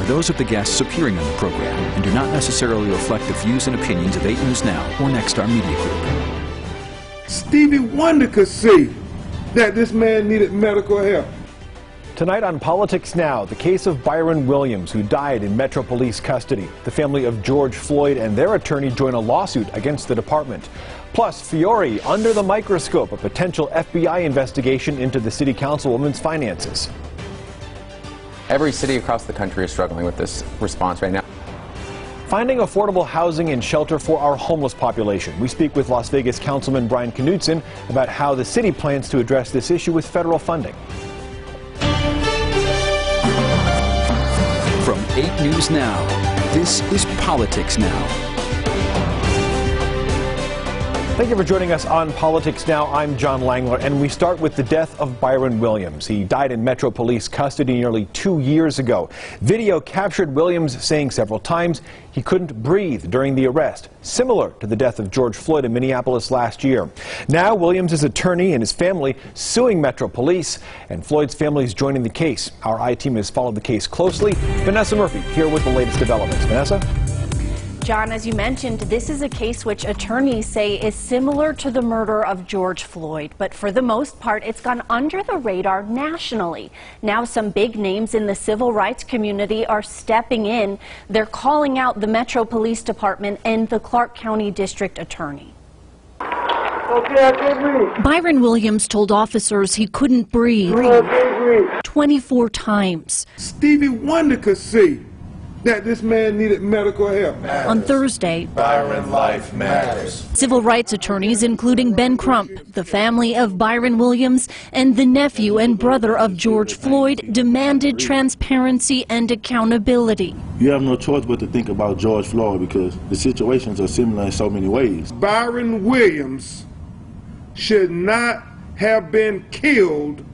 are those of the guests appearing on the program and do not necessarily reflect the views and opinions of 8 News Now or Nexstar Media Group. Stevie Wonder could see that this man needed medical help. Tonight on Politics Now, the case of Byron Williams, who died in Metro Police custody. The family of George Floyd and their attorney join a lawsuit against the department. Plus, Fiore under the microscope, a potential FBI investigation into the city councilwoman's finances. Every city across the country is struggling with this response right now. Finding affordable housing and shelter for our homeless population. We speak with Las Vegas Councilman Byron about how the city plans to address this issue with federal funding. From 8 News Now, this is Politics Now. Thank you for joining us on Politics Now. I'm John Langler, and we start with the death of Byron Williams. He died in Metro Police custody nearly 2 years ago. Video captured Williams saying several times he couldn't breathe during the arrest, similar to the death of George Floyd in Minneapolis last year. Now, Williams' attorney and his family suing Metro Police, and Floyd's family is joining the case. Our I-team has followed the case closely. Vanessa Murphy here with the latest developments. Vanessa? John, as you mentioned, this is a case which attorneys say is similar to the murder of George Floyd, but for the most part, it's gone under the radar nationally. Now some big names in the civil rights community are stepping in. They're calling out the Metro Police Department and the Clark County District Attorney. Byron Williams told officers he couldn't breathe 24 times. Stevie Wonder could see that this man needed medical help. On Thursday, Byron life matters. Civil rights attorneys, including Ben Crump, the family of Byron Williams, and the nephew and brother of George Floyd, demanded transparency and accountability. You have no choice but to think about George Floyd because the situations are similar in so many ways. Byron Williams should not have been killed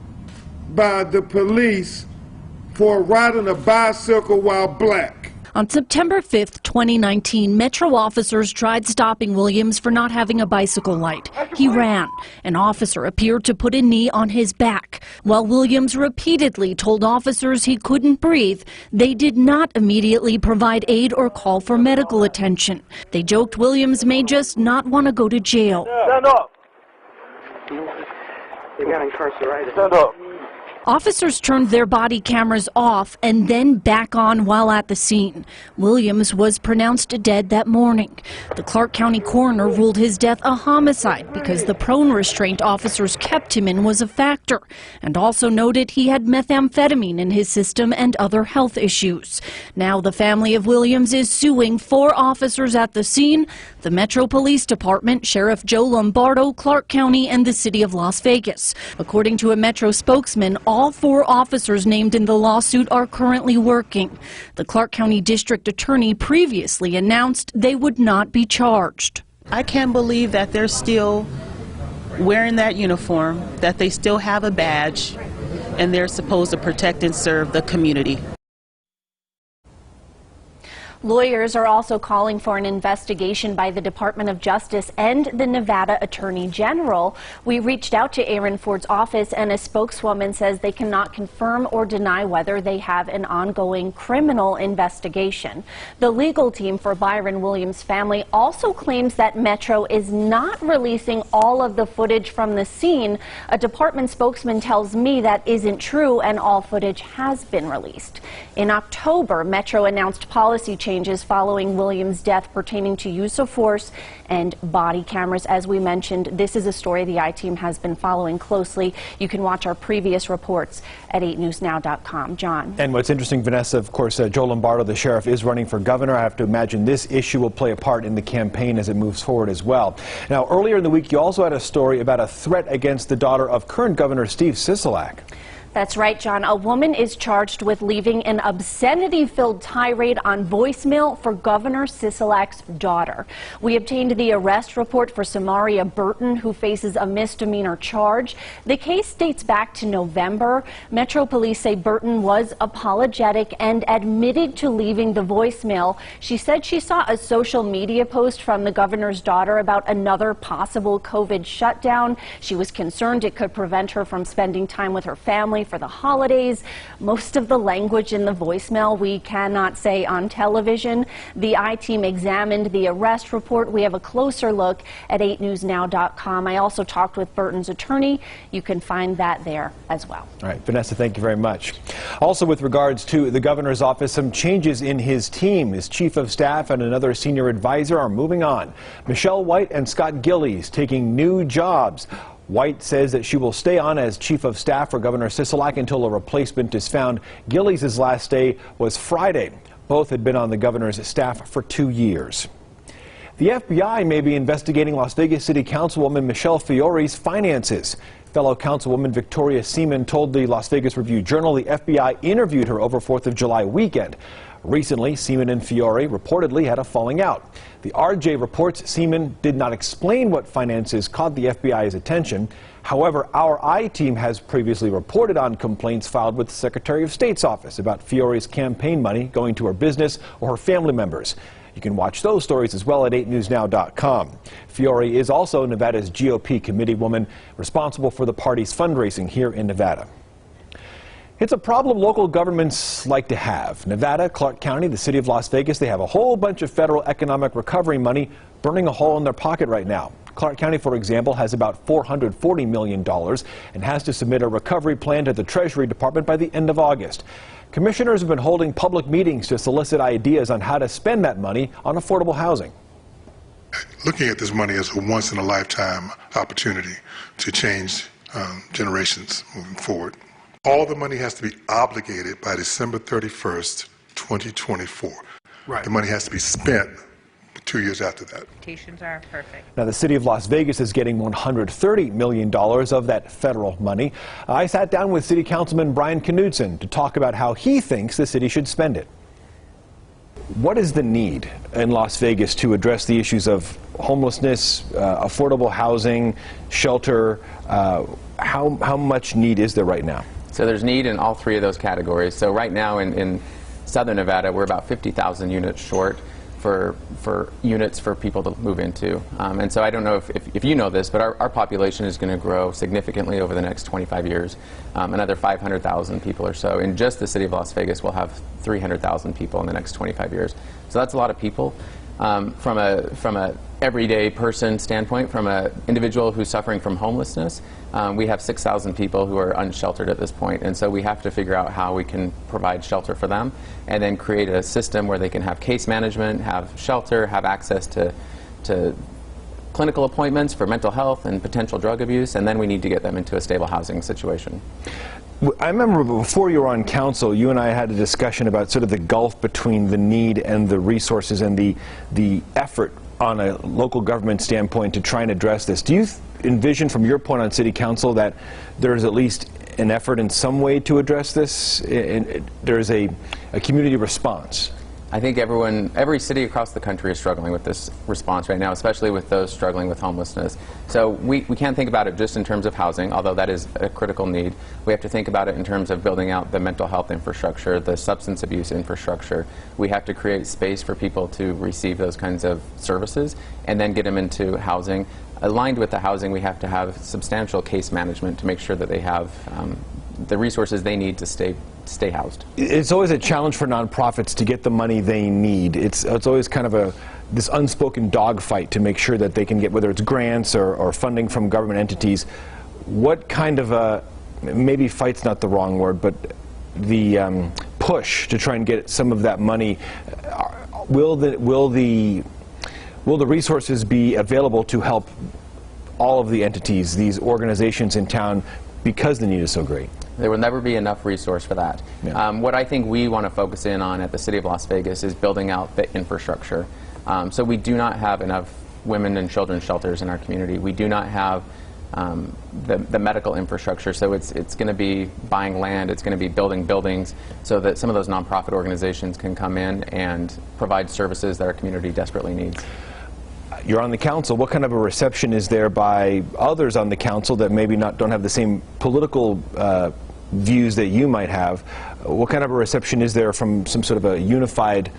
by the police for riding a bicycle while black. On September 5th, 2019, Metro officers tried stopping Williams for not having a bicycle light. He ran. An officer appeared to put a knee on his back. While Williams repeatedly told officers he couldn't breathe, they did not immediately provide aid or call for medical attention. They joked Williams may just not want to go to jail. Stand up. They got incarcerated. Stand up. Officers turned their body cameras off and then back on while at the scene. Williams was pronounced dead that morning. The Clark County coroner ruled his death a homicide because the prone restraint officers kept him in was a factor, and also noted he had methamphetamine in his system and other health issues. Now the family of Williams is suing 4 officers at the scene, the Metro Police Department, Sheriff Joe Lombardo, Clark County, and the city of Las Vegas. According to a Metro spokesman, all 4 officers named in the lawsuit are currently working. The Clark County District Attorney previously announced they would not be charged. I can't believe that they're still wearing that uniform, that they still have a badge, and they're supposed to protect and serve the community. Lawyers are also calling for an investigation by the Department of Justice and the Nevada Attorney General. We reached out to Aaron Ford's office, and a spokeswoman says they cannot confirm or deny whether they have an ongoing criminal investigation. The legal team for Byron Williams' family also claims that Metro is not releasing all of the footage from the scene. A department spokesman tells me that isn't true, and all footage has been released. In October, Metro announced policy changes following Williams' death pertaining to use of force and body cameras. As we mentioned, this is a story the I-team has been following closely. You can watch our previous reports at 8newsnow.com. John. And what's interesting, Vanessa, of course, Joe Lombardo, the sheriff, is running for governor. I have to imagine this issue will play a part in the campaign as it moves forward as well. Now, earlier in the week, you also had a story about a threat against the daughter of current Governor Steve Sisolak. That's right, John. A woman is charged with leaving an obscenity-filled tirade on voicemail for Governor Sisolak's daughter. We obtained the arrest report for Samaria Burton, who faces a misdemeanor charge. The case dates back to November. Metro Police say Burton was apologetic and admitted to leaving the voicemail. She said she saw a social media post from the governor's daughter about another possible COVID shutdown. She was concerned it could prevent her from spending time with her family family for the holidays. Most of the language in the voicemail we cannot say on television. The I-Team examined the arrest report. We have a closer look at 8newsnow.com. I also talked with Burton's attorney. You can find that there as well. All right, Vanessa, thank you very much. Also, with regards to the governor's office, some changes in his team. His chief of staff and another senior advisor are moving on. Michelle White and Scott Gillies taking new jobs. White says that she will stay on as chief of staff for Governor Sisolak until a replacement is found. Gillies' last day was Friday. Both had been on the governor's staff for 2 years. The FBI may be investigating Las Vegas City Councilwoman Michelle Fiore's finances. Fellow Councilwoman Victoria Seaman told the Las Vegas Review-Journal the FBI interviewed her over 4th of July weekend. Recently, Seaman and Fiore reportedly had a falling out. The RJ reports Seaman did not explain what finances caught the FBI's attention. However, our I-Team has previously reported on complaints filed with the Secretary of State's office about Fiore's campaign money going to her business or her family members. You can watch those stories as well at 8newsnow.com. Fiore is also Nevada's GOP committee woman responsible for the party's fundraising here in Nevada. It's a problem local governments like to have. Nevada, Clark County, the city of Las Vegas, they have a whole bunch of federal economic recovery money burning a hole in their pocket right now. Clark County, for example, has about $440 million and has to submit a recovery plan to the Treasury Department by the end of August. Commissioners have been holding public meetings to solicit ideas on how to spend that money on affordable housing. Looking at this money as a once-in-a-lifetime opportunity to change generations moving forward. All the money has to be obligated by December 31st, 2024. Right. The money has to be spent 2 years after that. Expectations are perfect. Now, the city of Las Vegas is getting $130 million of that federal money. I sat down with City Councilman Byron to talk about how he thinks the city should spend it. What is the need in Las Vegas to address the issues of homelessness, affordable housing, shelter? How much need is there right now? So there's need in all three of those categories. So right now in Southern Nevada, we're about 50,000 units short for units for people to move into. And so I don't know if you know this, but our population is going to grow significantly over the next 25 years. Another 500,000 people or so. In just the city of Las Vegas, we'll have 300,000 people in the next 25 years. So that's a lot of people. From a everyday person standpoint, from an individual who's suffering from homelessness, we have 6,000 people who are unsheltered at this point, and so we have to figure out how we can provide shelter for them and then create a system where they can have case management, have shelter, have access to clinical appointments for mental health and potential drug abuse, and then we need to get them into a stable housing situation. I remember before you were on council, you and I had a discussion about sort of the gulf between the need and the resources and the effort on a local government standpoint to try and address this. Do you envision from your point on city council that there is at least an effort in some way to address this? There is a community response? I think every city across the country is struggling with this response right now, especially with those struggling with homelessness. So we can't think about it just in terms of housing, although that is a critical need. We have to think about it in terms of building out the mental health infrastructure, the substance abuse infrastructure. We have to create space for people to receive those kinds of services and then get them into housing. Aligned with the housing, we have to have substantial case management to make sure that they have the resources they need to stay housed. It's always a challenge for nonprofits to get the money they need. It's always kind of this unspoken dogfight to make sure that they can get, whether it's grants or funding from government entities. What kind of maybe fight's not the wrong word, but the push to try and get some of that money, will the resources be available to help all of the entities, these organizations in town, because the need is so great? There will never be enough resource for that. Yeah. What I think we want to focus in on at the City of Las Vegas is building out the infrastructure. So we do not have enough women and children's shelters in our community. We do not have the medical infrastructure, so it's going to be buying land, it's going to be building buildings so that some of those nonprofit organizations can come in and provide services that our community desperately needs. You're on the council. What kind of a reception is there by others on the council that maybe don't have the same political views that you might have? What kind of a reception is there from some sort of a unified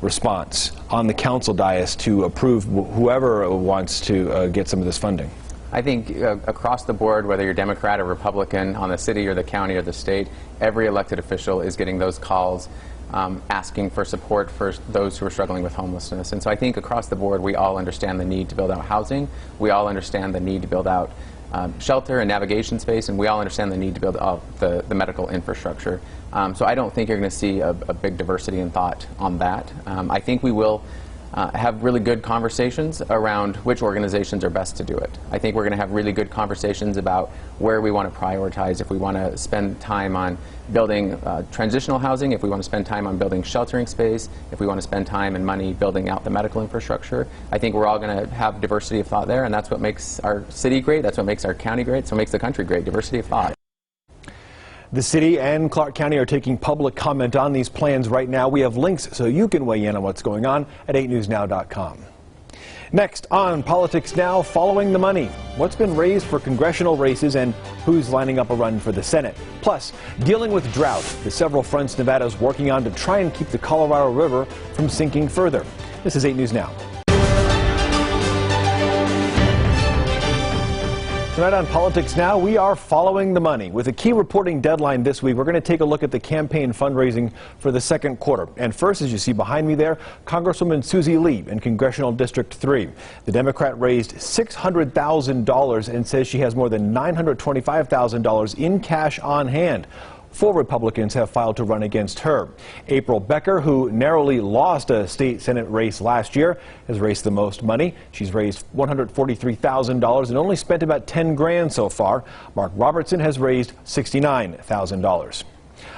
response on the council dais to approve whoever wants to get some of this funding? I think across the board, whether you're Democrat or Republican, on the city or the county or the state, every elected official is getting those calls asking for support for those who are struggling with homelessness. And so I think across the board, we all understand the need to build out housing. We all understand the need to build out shelter and navigation space, and we all understand the need to build out the medical infrastructure. So I don't think you're going to see a big diversity in thought on that. I think we will have really good conversations around which organizations are best to do it. I think we're going to have really good conversations about where we want to prioritize, if we want to spend time on building transitional housing, if we want to spend time on building sheltering space, if we want to spend time and money building out the medical infrastructure. I think we're all going to have diversity of thought there, and that's what makes our city great, that's what makes our county great, that's what makes the country great, diversity of thought. The city and Clark County are taking public comment on these plans right now. We have links so you can weigh in on what's going on at 8newsnow.com. Next on Politics Now, following the money. What's been raised for congressional races and who's lining up a run for the Senate. Plus, dealing with drought, the several fronts Nevada is working on to try and keep the Colorado River from sinking further. This is 8 News Now. Tonight on Politics Now, we are following the money. With a key reporting deadline this week, we're going to take a look at the campaign fundraising for the second quarter. And first, as you see behind me there, Congresswoman Susie Lee in Congressional District 3. The Democrat raised $600,000 and says she has more than $925,000 in cash on hand. 4 Republicans have filed to run against her. April Becker, who narrowly lost a state Senate race last year, has raised the most money. She's raised $143,000 and only spent about $10 grand so far. Mark Robertson has raised $69,000.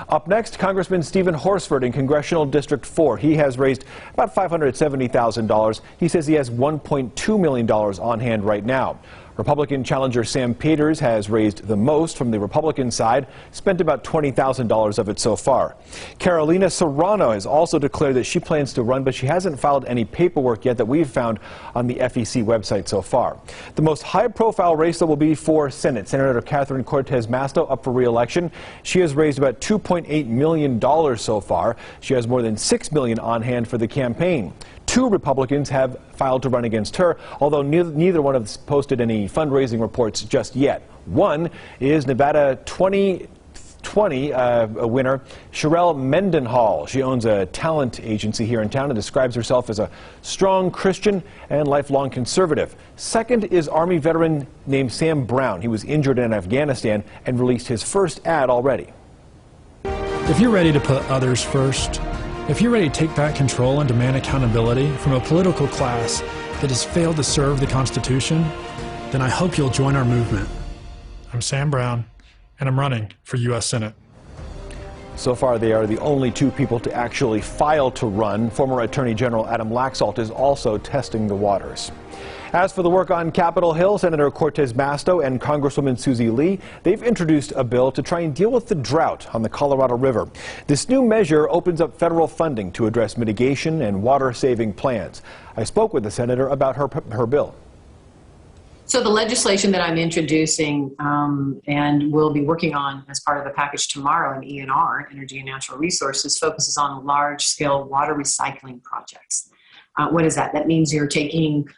Up next, Congressman Stephen Horsford in Congressional District 4. He has raised about $570,000. He says he has $1.2 million on hand right now. Republican challenger Sam Peters has raised the most from the Republican side, spent about $20,000 of it so far. Carolina Serrano has also declared that she plans to run, but she hasn't filed any paperwork yet that we've found on the FEC website so far. The most high-profile race that will be for Senate. Senator Catherine Cortez Masto up for re-election. She has raised about $2.8 million so far. She has more than $6 million on hand for the campaign. 2 Republicans have filed to run against her, although neither one has posted any fundraising reports just yet. One is Nevada 2020 winner Sherelle Mendenhall. She owns a talent agency here in town and describes herself as a strong Christian and lifelong conservative. Second is Army veteran named Sam Brown. He was injured in Afghanistan and released his first ad already. If you're ready to put others first, if you're ready to take back control and demand accountability from a political class that has failed to serve the Constitution, then I hope you'll join our movement. I'm Sam Brown, and I'm running for U.S. Senate. So far, they are the only 2 people to actually file to run. Former Attorney General Adam Laxalt is also testing the waters. As for the work on Capitol Hill, Senator Cortez Masto and Congresswoman Susie Lee, they've introduced a bill to try and deal with the drought on the Colorado River. This new measure opens up federal funding to address mitigation and water-saving plans. I spoke with the senator about her bill. So the legislation that I'm introducing and will be working on as part of the package tomorrow in ENR, Energy and Natural Resources, focuses on large-scale water recycling projects. What is that? That means you're taking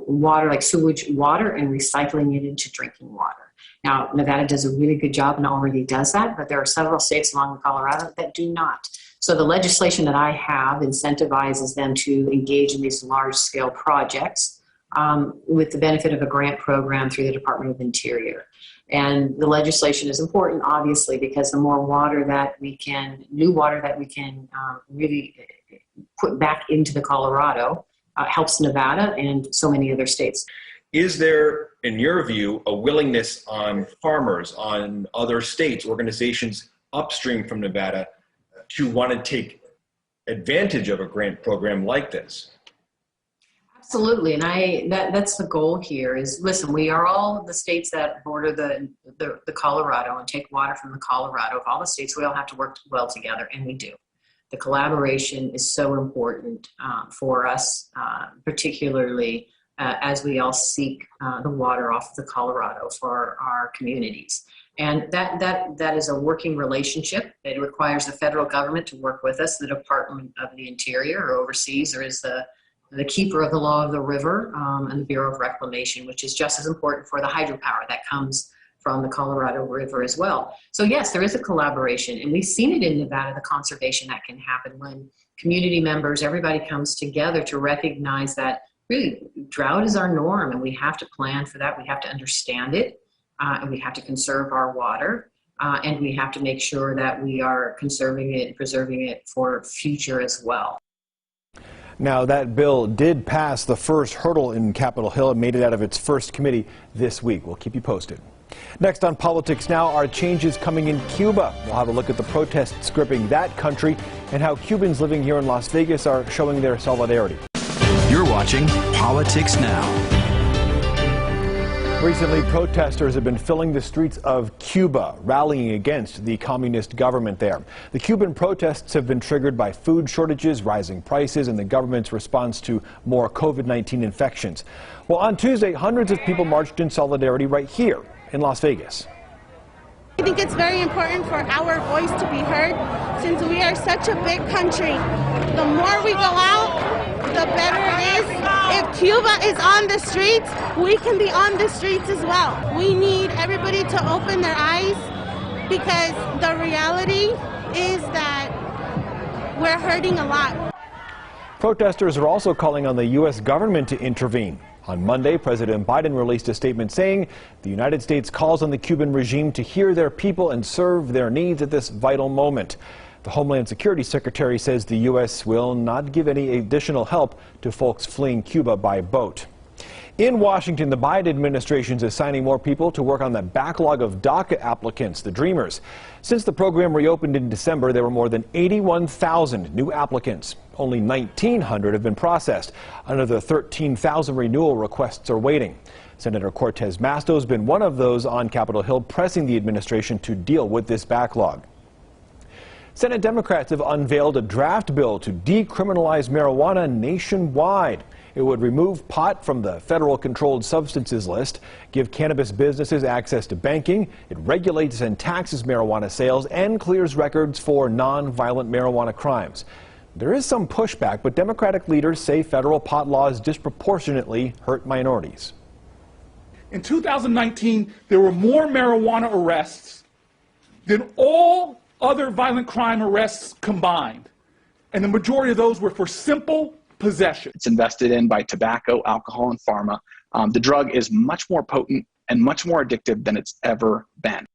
water like sewage water and recycling it into drinking water. Now, Nevada does a really good job and already does that, but there are several states along with Colorado that do not. So the legislation that I have incentivizes them to engage in these large-scale projects with the benefit of a grant program through the Department of Interior. And the legislation is important, obviously, because the more water that we can, new water that we can really put back into the Colorado, helps Nevada and so many other states. Is there, in your view, a willingness on farmers, on other states, organizations upstream from Nevada to want to take advantage of a grant program like this? Absolutely, and that's the goal here is, listen, we are all the states that border the Colorado and take water from the Colorado. Of all the states, we all have to work well together, and we do. The collaboration is so important for us, particularly as we all seek the water off of the Colorado for our communities. And that is a working relationship. It requires the federal government to work with us. The Department of the Interior or oversees, or is the the keeper of the law of the river, and the Bureau of Reclamation, which is just as important for the hydropower that comes from the Colorado River as well. So yes, there is a collaboration, and we've seen it in Nevada, the conservation that can happen when community members, everybody comes together to recognize that really drought is our norm, and we have to plan for that. We have to understand it, and we have to conserve our water, and we have to make sure that we are conserving it and preserving it for future as well. Now, that bill did pass the first hurdle in Capitol Hill and made it out of its first committee this week. We'll keep you posted. Next on Politics Now, are changes coming in Cuba. We'll have a look at the protests gripping that country and how Cubans living here in Las Vegas are showing their solidarity. You're watching Politics Now. Recently, protesters have been filling the streets of Cuba, rallying against the communist government there. The Cuban protests have been triggered by food shortages, rising prices, and the government's response to more COVID-19 infections. Well, on Tuesday, hundreds of people marched in solidarity right here in Las Vegas. I think it's very important for our voice to be heard, since we are such a big country. The more we go out, the better it is. If Cuba is on the streets, we can be on the streets as well. We need everybody to open their eyes, because the reality is that we're hurting a lot. Protesters are also calling on the U.S. government to intervene. On Monday, President Biden released a statement saying the United States calls on the Cuban regime to hear their people and serve their needs at this vital moment. The Homeland Security Secretary says the U.S. will not give any additional help to folks fleeing Cuba by boat. In Washington, the Biden administration is assigning more people to work on the backlog of DACA applicants, the Dreamers. Since the program reopened in December, there were more than 81,000 new applicants. Only 1,900 have been processed. Another 13,000 renewal requests are waiting. Senator Cortez Masto has been one of those on Capitol Hill pressing the administration to deal with this backlog. Senate Democrats have unveiled a draft bill to decriminalize marijuana nationwide. It would remove pot from the federal controlled substances list, give cannabis businesses access to banking. It regulates and taxes marijuana sales and clears records for non-violent marijuana crimes. There is some pushback, but Democratic leaders say federal pot laws disproportionately hurt minorities. In 2019, there were more marijuana arrests than all other violent crime arrests combined, and the majority of those were for simple possession. It's invested in by tobacco, alcohol, and pharma. The drug is much more potent and much more addictive than it's ever been.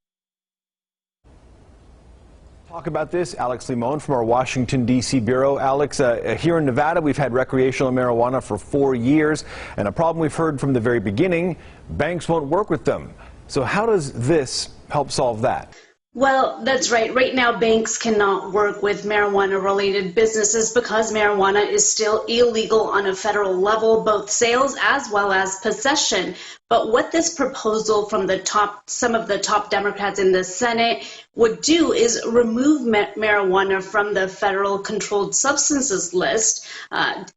Talk about this, Alex Limon from our Washington, D.C. bureau. Alex, here in Nevada, we've had recreational marijuana for 4 years, and a problem we've heard from the very beginning, banks won't work with them. So how does this help solve that? Well, that's right. Right now, banks cannot work with marijuana-related businesses because marijuana is still illegal on a federal level, both sales as well as possession. But what this proposal from some of the top Democrats in the Senate would do is remove marijuana from the federal controlled substances list,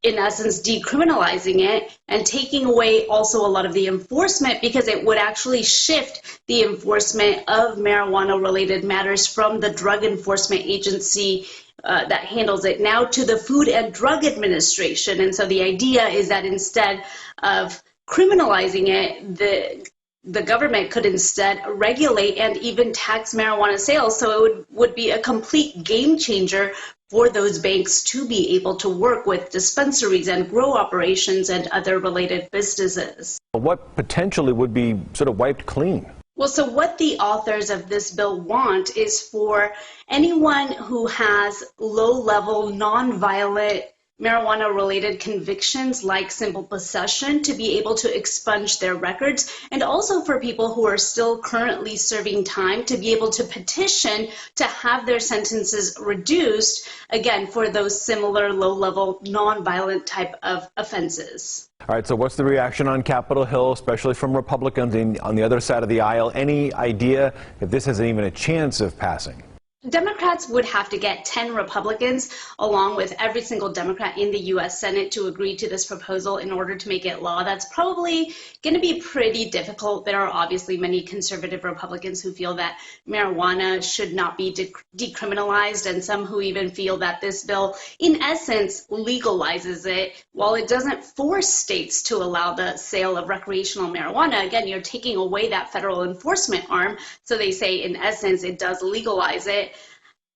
in essence decriminalizing it and taking away also a lot of the enforcement, because it would actually shift the enforcement of marijuana-related matters from the Drug Enforcement Agency that handles it now to the Food and Drug Administration. And so the idea is that instead of criminalizing it, the government could instead regulate and even tax marijuana sales. So it would be a complete game changer for those banks to be able to work with dispensaries and grow operations and other related businesses. What potentially would be sort of wiped clean? Well, so what the authors of this bill want is for anyone who has low-level, non-violent marijuana-related convictions like simple possession to be able to expunge their records, and also for people who are still currently serving time to be able to petition to have their sentences reduced, again, for those similar low-level, non-violent type of offenses. All right, so what's the reaction on Capitol Hill, especially from Republicans on the other side of the aisle? Any idea if this has even a chance of passing? Democrats would have to get 10 Republicans, along with every single Democrat in the U.S. Senate, to agree to this proposal in order to make it law. That's probably going to be pretty difficult. There are obviously many conservative Republicans who feel that marijuana should not be decriminalized, and some who even feel that this bill, in essence, legalizes it. While it doesn't force states to allow the sale of recreational marijuana, again, you're taking away that federal enforcement arm. So they say, in essence, it does legalize it.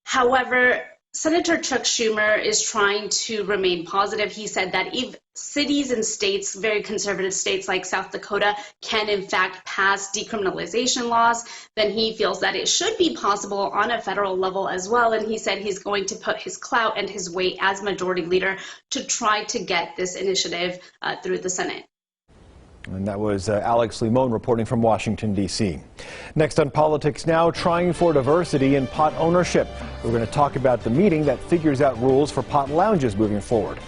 However, Senator Chuck Schumer is trying to remain positive. He said that if cities and states, very conservative states like South Dakota, can in fact pass decriminalization laws, then he feels that it should be possible on a federal level as well. And he said he's going to put his clout and his weight as majority leader to try to get this initiative through the Senate. And that was Alex Limon reporting from Washington, D.C. Next on Politics Now, trying for diversity in pot ownership. We're going to talk about the meeting that figures out rules for pot lounges moving forward.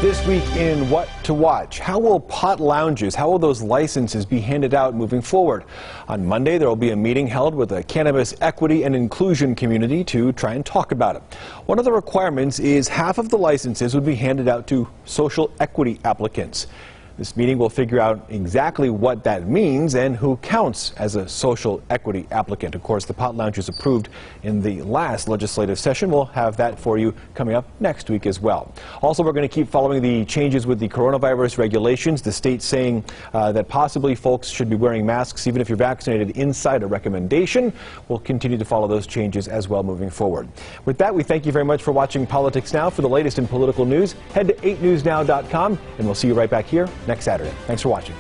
This week in What to Watch, how will pot lounges, how will those licenses be handed out moving forward? On Monday, there will be a meeting held with the cannabis equity and inclusion community to try and talk about it. One of the requirements is half of the licenses would be handed out to social equity applicants. This meeting will figure out exactly what that means and who counts as a social equity applicant. Of course, the pot lounges approved in the last legislative session. We'll have that for you coming up next week as well. Also, we're going to keep following the changes with the coronavirus regulations. The state saying that possibly folks should be wearing masks even if you're vaccinated inside a recommendation. We'll continue to follow those changes as well moving forward. With that, we thank you very much for watching Politics Now. For the latest in political news, head to 8newsnow.com, and we'll see you right back here next Saturday. Thanks for watching.